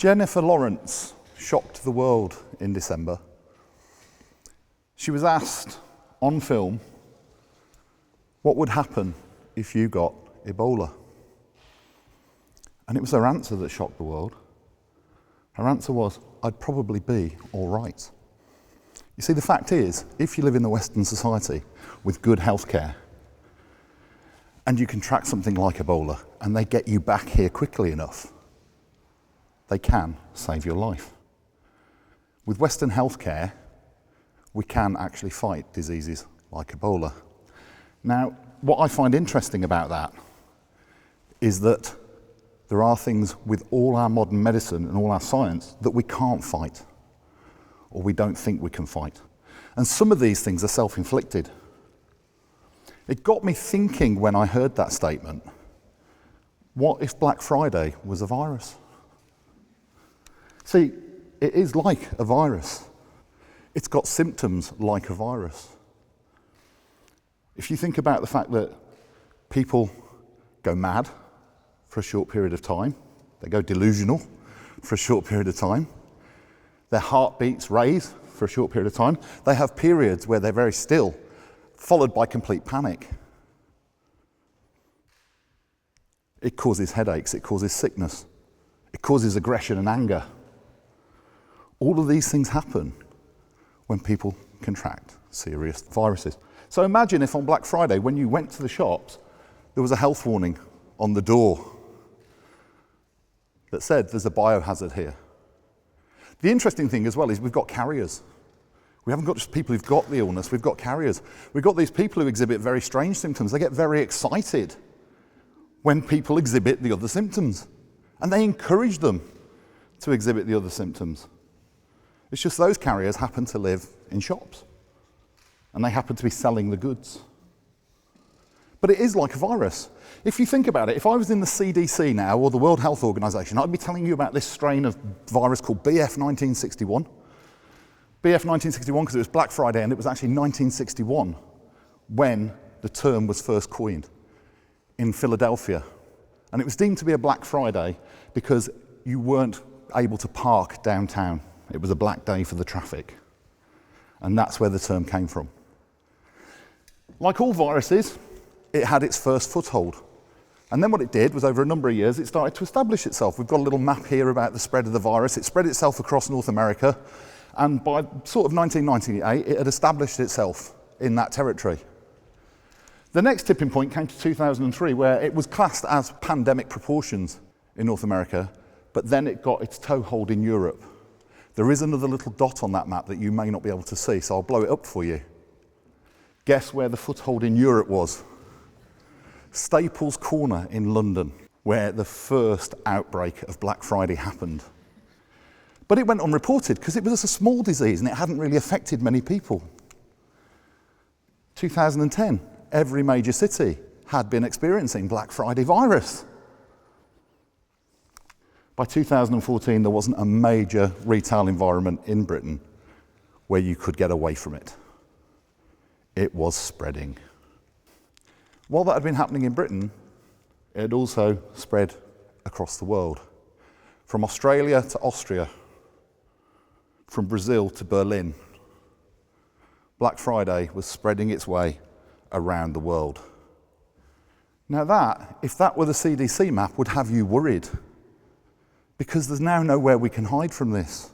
Jennifer Lawrence shocked the world in December. She was asked on film what would happen if you got Ebola. And it was her answer that shocked the world. Her answer was, I'd probably be all right. You see, the fact is, if you live in the Western society with good healthcare, and you can track something like Ebola, and they get you back here quickly enough, they can save your life. With Western healthcare, we can actually fight diseases like Ebola. Now, what I find interesting about that is that there are things with all our modern medicine and all our science that we can't fight, or we don't think we can fight. And some of these things are self-inflicted. It got me thinking when I heard that statement, what if Black Friday was a virus? See, it is like a virus. It's got symptoms like a virus. If you think about the fact that people go mad for a short period of time, they go delusional for a short period of time, their heartbeats raise for a short period of time, they have periods where they're very still, followed by complete panic. It causes headaches, it causes sickness, it causes aggression and anger. All of these things happen when people contract serious viruses. So imagine if on Black Friday, when you went to the shops, there was a health warning on the door that said there's a biohazard here. The interesting thing as well is we've got carriers. We haven't got just people who've got the illness, we've got carriers. We've got these people who exhibit very strange symptoms. They get very excited when people exhibit the other symptoms, and they encourage them to exhibit the other symptoms. It's just those carriers happen to live in shops, and they happen to be selling the goods. But it is like a virus. If you think about it, if I was in the CDC now, or the World Health Organization, I'd be telling you about this strain of virus called BF1961. BF1961 because it was Black Friday, and it was actually 1961 when the term was first coined in Philadelphia. And it was deemed to be a Black Friday because you weren't able to park downtown. It was a black day for the traffic. And that's where the term came from. Like all viruses, it had its first foothold. And then what it did was, over a number of years, it started to establish itself. We've got a little map here about the spread of the virus. It spread itself across North America. And by sort of 1998, it had established itself in that territory. The next tipping point came to 2003, where it was classed as pandemic proportions in North America, but then it got its toehold in Europe. There is another little dot on that map that you may not be able to see, so I'll blow it up for you. Guess where the foothold in Europe was? Staples Corner in London, where the first outbreak of Black Friday happened. But it went unreported because it was a small disease and it hadn't really affected many people. 2010, every major city had been experiencing Black Friday virus. By 2014, there wasn't a major retail environment in Britain where you could get away from it. It was spreading. While that had been happening in Britain, it had also spread across the world. From Australia to Austria, from Brazil to Berlin, Black Friday was spreading its way around the world. Now that, if that were the CDC map, would have you worried, because there's now nowhere we can hide from this.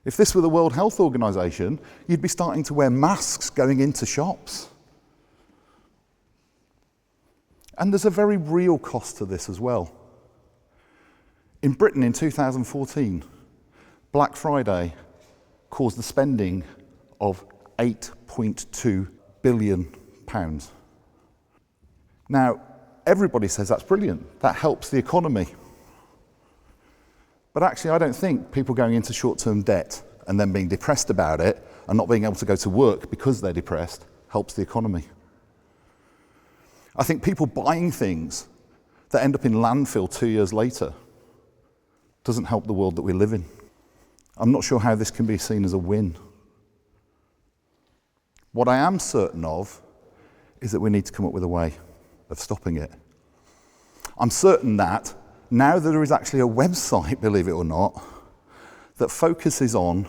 If this were the World Health Organization, you'd be starting to wear masks going into shops. And there's a very real cost to this as well. In Britain in 2014, Black Friday caused the spending of £8.2 billion. Now, everybody says that's brilliant, that helps the economy. But actually, I don't think people going into short-term debt and then being depressed about it and not being able to go to work because they're depressed helps the economy. I think people buying things that end up in landfill 2 years later doesn't help the world that we live in. I'm not sure how this can be seen as a win. What I am certain of is that we need to come up with a way of stopping it. I'm certain that now there is actually a website, believe it or not, that focuses on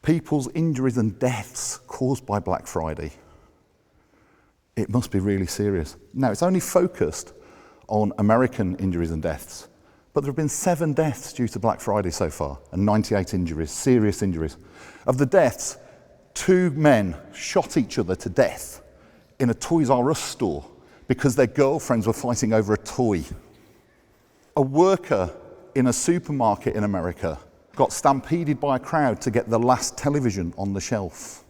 people's injuries and deaths caused by Black Friday. It must be really serious. Now, it's only focused on American injuries and deaths, but there have been 7 deaths due to Black Friday so far, and 98 injuries, serious injuries. Of the deaths, 2 men shot each other to death in a Toys R Us store because their girlfriends were fighting over a toy. A worker in a supermarket in America got stampeded by a crowd to get the last television on the shelf.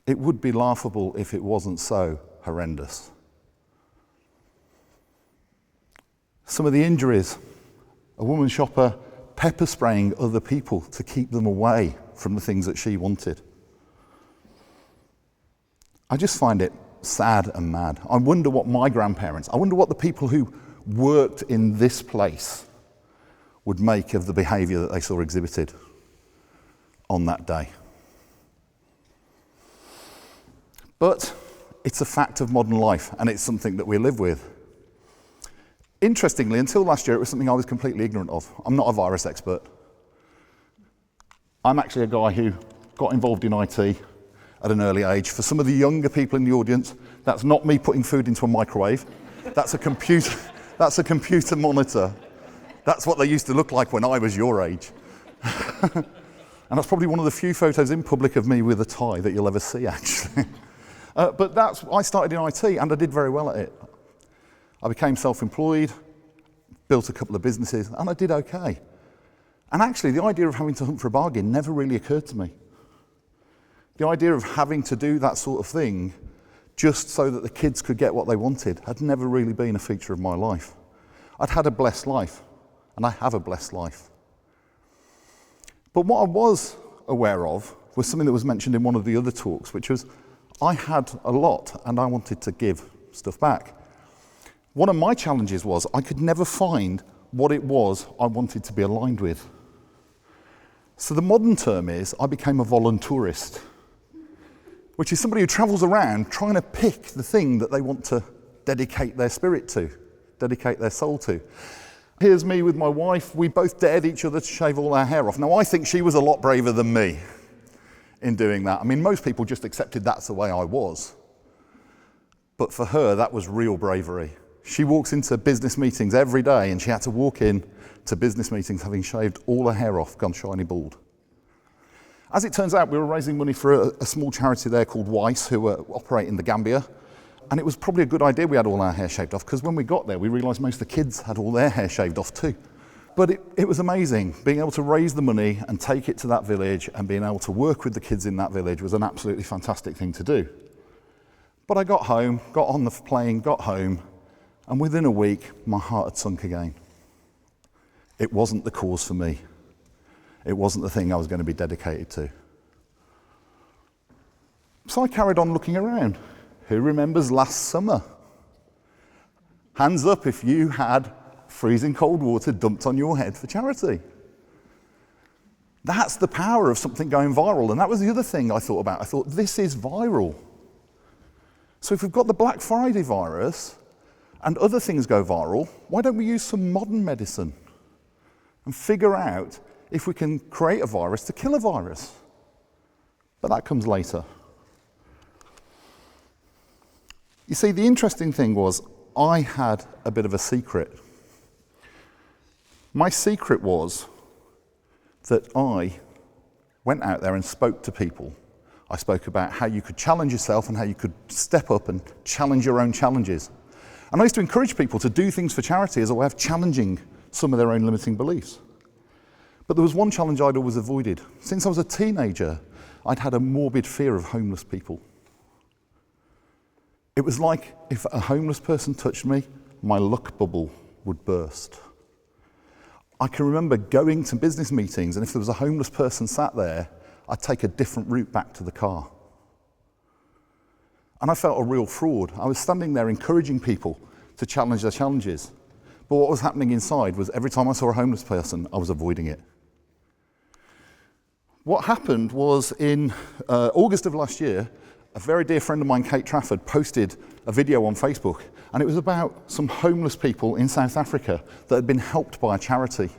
It would be laughable if it wasn't so horrendous. Some of the injuries, a woman shopper pepper spraying other people to keep them away from the things that she wanted. I just find it sad and mad. I wonder what my grandparents, I wonder what the people who worked in this place would make of the behaviour that they saw exhibited on that day. But it's a fact of modern life, and it's something that we live with. Interestingly, until last year, it was something I was completely ignorant of. I'm not a virus expert. I'm actually a guy who got involved in IT at an early age. For some of the younger people in the audience, that's not me putting food into a microwave. That's a computer, that's a computer monitor. That's what they used to look like when I was your age. And that's probably one of the few photos in public of me with a tie that you'll ever see, actually. But I started in IT, and I did very well at it. I became self-employed, built a couple of businesses, and I did okay. And actually, the idea of having to hunt for a bargain never really occurred to me. The idea of having to do that sort of thing just so that the kids could get what they wanted had never really been a feature of my life. I'd had a blessed life, and I have a blessed life. But what I was aware of was something that was mentioned in one of the other talks, which was I had a lot, and I wanted to give stuff back. One of my challenges was I could never find what it was I wanted to be aligned with. So the modern term is I became a voluntourist, which is somebody who travels around trying to pick the thing that they want to dedicate their spirit to, dedicate their soul to. Here's me with my wife. We both dared each other to shave all our hair off. Now, I think she was a lot braver than me in doing that. I mean, most people just accepted that's the way I was. But for her, that was real bravery. She walks into business meetings every day, and she had to walk in to business meetings having shaved all her hair off, gone shiny bald. As it turns out, we were raising money for a small charity there called Weiss, who operate in the Gambia. And it was probably a good idea we had all our hair shaved off, because when we got there, we realised most of the kids had all their hair shaved off too. But it was amazing. Being able to raise the money and take it to that village and being able to work with the kids in that village was an absolutely fantastic thing to do. But I got home, got on the plane, got home, and within a week, my heart had sunk again. It wasn't the cause for me. It wasn't the thing I was going to be dedicated to. So I carried on looking around. Who remembers last summer? Hands up if you had freezing cold water dumped on your head for charity. That's the power of something going viral. And that was the other thing I thought about. I thought, this is viral. So if we've got the Black Friday virus and other things go viral, why don't we use some modern medicine and figure out if we can create a virus to kill a virus? But that comes later. You see, the interesting thing was I had a bit of a secret. My secret was that I went out there and spoke to people. I spoke about how you could challenge yourself and how you could step up and challenge your own challenges. And I used to encourage people to do things for charity as a way of challenging some of their own limiting beliefs. But there was one challenge I'd always avoided. Since I was a teenager, I'd had a morbid fear of homeless people. It was like if a homeless person touched me, my luck bubble would burst. I can remember going to business meetings, and if there was a homeless person sat there, I'd take a different route back to the car. And I felt a real fraud. I was standing there encouraging people to challenge their challenges. But what was happening inside was every time I saw a homeless person, I was avoiding it. What happened was in August of last year, a very dear friend of mine, Kate Trafford, posted a video on Facebook, and it was about some homeless people in South Africa that had been helped by a charity.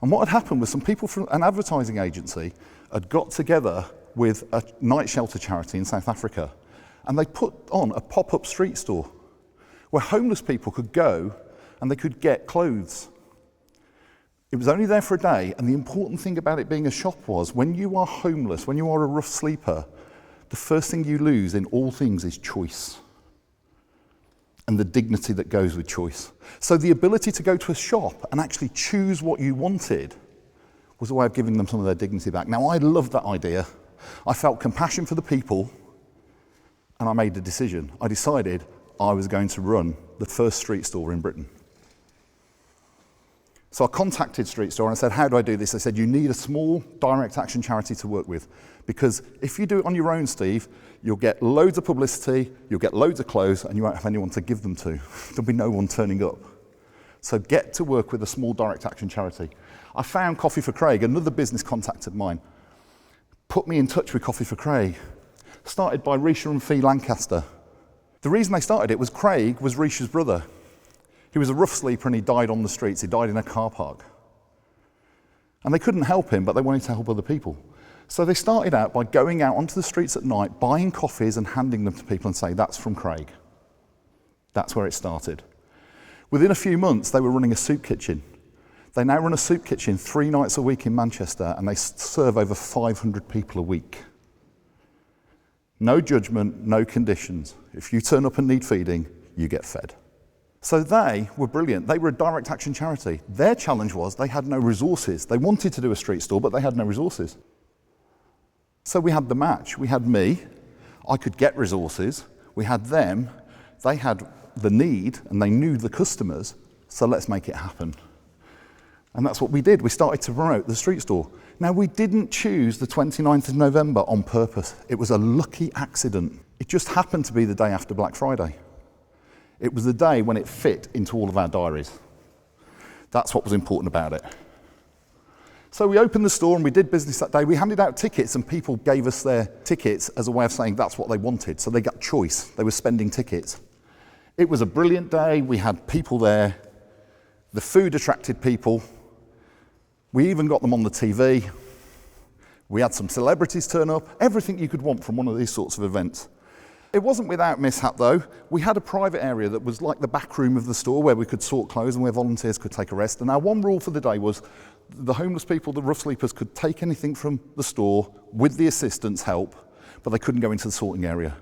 And what had happened was some people from an advertising agency had got together with a night shelter charity in South Africa, and they put on a pop-up street store where homeless people could go and they could get clothes. It was only there for a day, and the important thing about it being a shop was when you are homeless, when you are a rough sleeper, the first thing you lose in all things is choice and the dignity that goes with choice. So the ability to go to a shop and actually choose what you wanted was a way of giving them some of their dignity back. Now, I loved that idea. I felt compassion for the people, and I made a decision. I decided I was going to run the first street store in Britain. So I contacted Street Store and I said, how do I do this? They said, you need a small direct action charity to work with, because if you do it on your own, Steve, you'll get loads of publicity, you'll get loads of clothes, and you won't have anyone to give them to. There'll be no one turning up. So get to work with a small direct action charity. I found Coffee for Craig, another business contact of mine, put me in touch with Coffee for Craig, started by Risha and Fee Lancaster. The reason they started it was Craig was Risha's brother. He was a rough sleeper and he died on the streets. He died in a car park. And they couldn't help him, but they wanted to help other people. So they started out by going out onto the streets at night, buying coffees and handing them to people and saying, that's from Craig. That's where it started. Within a few months, they were running a soup kitchen. They now run a soup kitchen 3 nights a week in Manchester, and they serve over 500 people a week. No judgment, no conditions. If you turn up and need feeding, you get fed. So they were brilliant. They were a direct action charity. Their challenge was they had no resources. They wanted to do a street store, but they had no resources. So we had the match. We had me. I could get resources. We had them. They had the need, and they knew the customers. So let's make it happen. And that's what we did. We started to promote the street store. Now, we didn't choose the 29th of November on purpose. It was a lucky accident. It just happened to be the day after Black Friday. It was the day when it fit into all of our diaries. That's what was important about it. So we opened the store and we did business that day. We handed out tickets and people gave us their tickets as a way of saying that's what they wanted. So they got choice. They were spending tickets. It was a brilliant day. We had people there. The food attracted people. We even got them on the TV. We had some celebrities turn up. Everything you could want from one of these sorts of events. It wasn't without mishap though. We had a private area that was like the back room of the store where we could sort clothes and where volunteers could take a rest. And our one rule for the day was the homeless people, the rough sleepers, could take anything from the store with the assistant's help, but they couldn't go into the sorting area.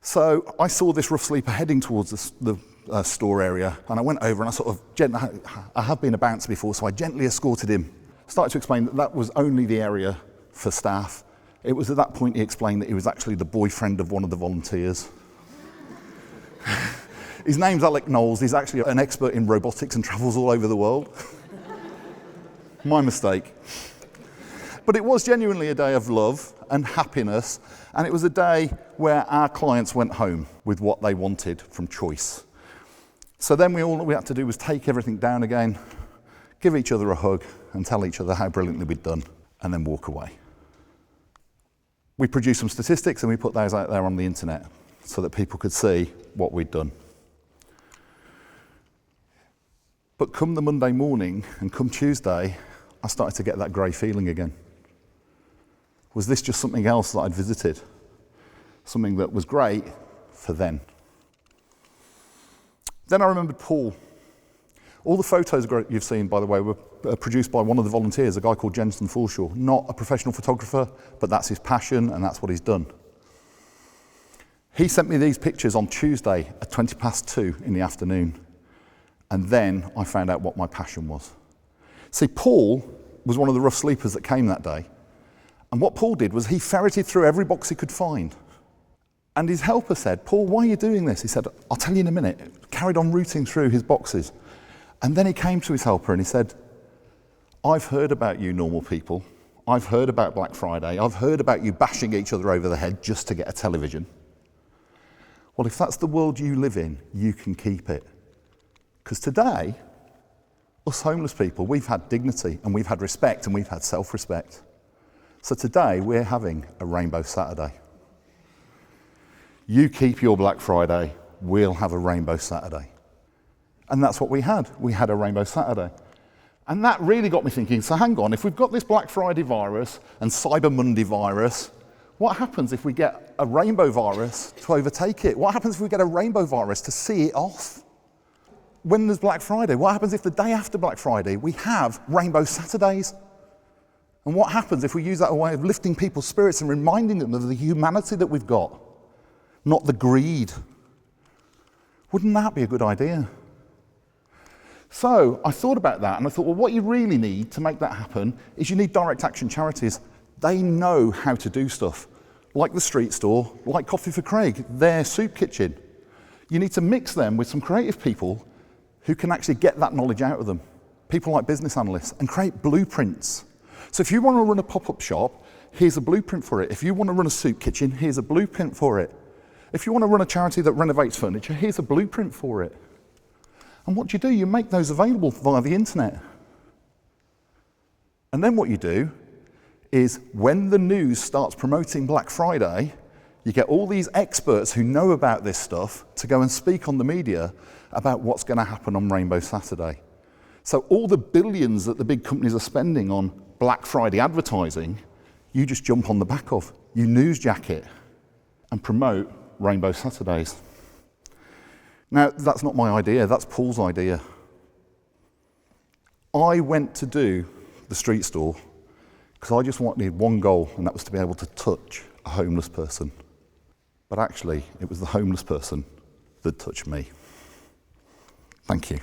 So I saw this rough sleeper heading towards the store area, and I went over and I sort of I have been a bouncer before, so I gently escorted him. Started to explain that that was only the area for staff. It was at that point he explained that he was actually the boyfriend of one of the volunteers. His name's Alec Knowles. He's actually an expert in robotics and travels all over the world. My mistake. But it was genuinely a day of love and happiness, and it was a day where our clients went home with what they wanted from choice. So then all we had to do was take everything down again, give each other a hug, and tell each other how brilliantly we'd done, and then walk away. We produced some statistics and we put those out there on the internet so that people could see what we'd done. But come the Monday morning and come Tuesday, I started to get that grey feeling again. Was this just something else that I'd visited? Something that was great for then. Then I remembered Paul. All the photos you've seen, by the way, were produced by one of the volunteers, a guy called Jensen Forshaw. Not a professional photographer, but that's his passion and that's what he's done. He sent me these pictures on Tuesday at 2:20 in the afternoon. And then I found out what my passion was. See, Paul was one of the rough sleepers that came that day. And what Paul did was he ferreted through every box he could find. And his helper said, Paul, why are you doing this? He said, I'll tell you in a minute. Carried on rooting through his boxes. And then he came to his helper and he said, I've heard about you normal people. I've heard about Black Friday. I've heard about you bashing each other over the head just to get a television. Well, if that's the world you live in, you can keep it. Because today, us homeless people, we've had dignity and we've had respect and we've had self-respect. So today, we're having a Rainbow Saturday. You keep your Black Friday, we'll have a Rainbow Saturday. And that's what we had. We had a Rainbow Saturday. And that really got me thinking, so hang on, if we've got this Black Friday virus and Cyber Monday virus, what happens if we get a rainbow virus to overtake it? What happens if we get a rainbow virus to see it off? When there's Black Friday, what happens if the day after Black Friday we have Rainbow Saturdays? And what happens if we use that as a way of lifting people's spirits and reminding them of the humanity that we've got, not the greed? Wouldn't that be a good idea? So I thought about that and I thought, well, what you really need to make that happen is you need direct action charities. They know how to do stuff, like the street store, like Coffee for Craig, their soup kitchen. You need to mix them with some creative people who can actually get that knowledge out of them. People like business analysts, and create blueprints. So if you want to run a pop-up shop, here's a blueprint for it. If you want to run a soup kitchen, here's a blueprint for it. If you want to run a charity that renovates furniture, here's a blueprint for it. And what do? You make those available via the internet. And then what you do is when the news starts promoting Black Friday, you get all these experts who know about this stuff to go and speak on the media about what's going to happen on Rainbow Saturday. So all the billions that the big companies are spending on Black Friday advertising, you just jump on the back of. You newsjack it and promote Rainbow Saturdays. Now, that's not my idea, that's Paul's idea. I went to do the street store because I just wanted one goal, and that was to be able to touch a homeless person. But actually, it was the homeless person that touched me. Thank you.